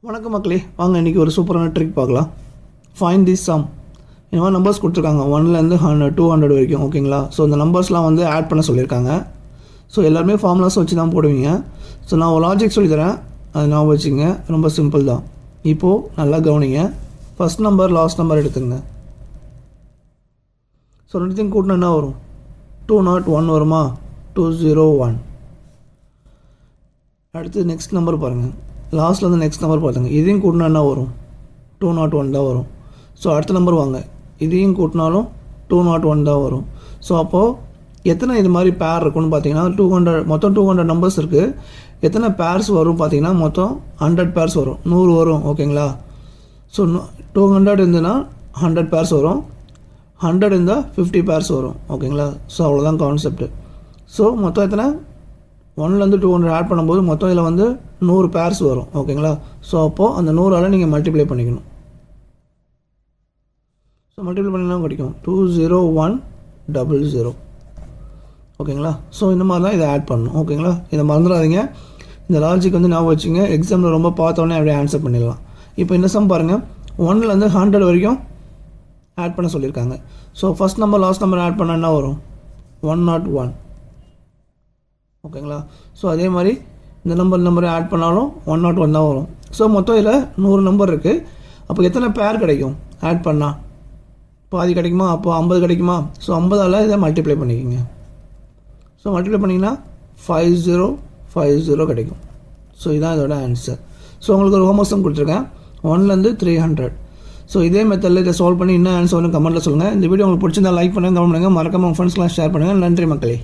வணக்கம் மக்களே, வாங்க இன்றைக்கி ஒரு சூப்பரான ட்ரிக் பார்க்கலாம். ஃபைண்ட் தி சம். இந்த மாதிரி நம்பர்ஸ் கொடுத்துருக்காங்க 1லேருந்து 100 200 வரைக்கும். ஓகேங்களா? ஸோ இந்த நம்பர்ஸ்லாம் வந்து ஆட் பண்ண சொல்லியிருக்காங்க. ஸோ எல்லாருமே ஃபார்முலாஸ் வச்சு தான் போடுவீங்க. ஸோ நான் ஒரு லாஜிக் சொல்லித்தரேன், அது நான் வச்சுங்க. ரொம்ப சிம்பிள் தான். இப்போது நல்லா கவனிங்க. ஃபஸ்ட் நம்பர் லாஸ்ட் நம்பர் எடுத்துங்க. ஸோ ரெண்டுத்தையும் கூட்டினா என்ன வரும்? 201 வருமா? 201. அடுத்து நெக்ஸ்ட் நம்பர் பாருங்கள். லாஸ்ட்டில் வந்து நெக்ஸ்ட் நம்பர் பார்த்துங்க. இதையும் கூட்டினா என்ன வரும்? 201 தான் வரும். ஸோ அடுத்த நம்பர் வாங்க. இதையும் கூட்டினாலும் 201 தான் வரும். ஸோ அப்போது எத்தனை இது மாதிரி பேர் இருக்குன்னு பார்த்தீங்கன்னா 200, மொத்தம் 200 நம்பர்ஸ் இருக்குது. எத்தனை பேர்ஸ் வரும் பார்த்தீங்கன்னா மொத்தம் 100 பேர்ஸ் வரும். 100 வரும். ஓகேங்களா? ஸோ 200 இருந்துன்னா 100 பேர்ஸ் வரும். 100 இருந்தால் 50 பேர்ஸ் வரும். ஓகேங்களா? ஸோ அவ்வளோதான் கான்செப்ட். ஸோ மொத்தம் எத்தனை? 1லேருந்து 200 ஆட் பண்ணும்போது மொத்தம் இதில் வந்து 100 பேர்ஸ் வரும். ஓகேங்களா? ஸோ அப்போது அந்த 100ஆல் நீங்கள் மல்டிப்ளை பண்ணிக்கணும். ஸோ மல்டிப்ளை பண்ணினா கிடைக்கும் 20100. ஓகேங்களா? ஸோ இந்த மாதிரி தான் இதை ஆட் பண்ணணும். ஓகேங்களா? இதை மறந்துடாதீங்க. இந்த லாஜிக் வந்து ஞாபகம் வச்சுங்க. எக்ஸாமில் ரொம்ப பார்த்தோன்னே அப்படியே ஆன்சர் பண்ணிடலாம். இப்போ இந்த சம் பாருங்கள். 1லேருந்து 100 வரைக்கும் ஆட் பண்ண சொல்லியிருக்காங்க. So first number last number add பண்ணால் என்ன வரும்? 101. ஓகேங்களா? ஸோ அதே மாதிரி இந்த நம்பரை ஆட் பண்ணாலும் 101 தான் வரும். ஸோ மொத்தம் இதில் 100 நம்பர் இருக்குது. அப்போ எத்தனை பேர் கிடைக்கும் ஆட் பண்ணால்? பாதி கிடைக்குமா? அப்போ 50 கிடைக்குமா? ஸோ 50ஆல் இதை மல்டிப்ளை பண்ணிக்கோங்க. ஸோ மல்டிப்ளை பண்ணிங்கன்னா 5050 கிடைக்கும். ஸோ இதுதான் இதோட ஆன்சர். ஸோ உங்களுக்கு ஒரு ஹோம்ஒர்க் சம் கொடுத்துருக்கேன் 1லேருந்து 300. ஸோ இதே மெத்தடில் இதை சால்வ் பண்ணி என்ன ஆன்சர் ஒன்று கமெண்ட்டில் சொல்லுங்கள். இந்த வீடியோ உங்களுக்கு பிடிச்சிருந்தா லைக் பண்ணுங்கள், கமெண்ட் பண்ணுங்கள், மறக்காம உங்கள் ஃப்ரெண்ட்ஸ்லாம் ஷேர் பண்ணுங்கள். நன்றி மக்களே.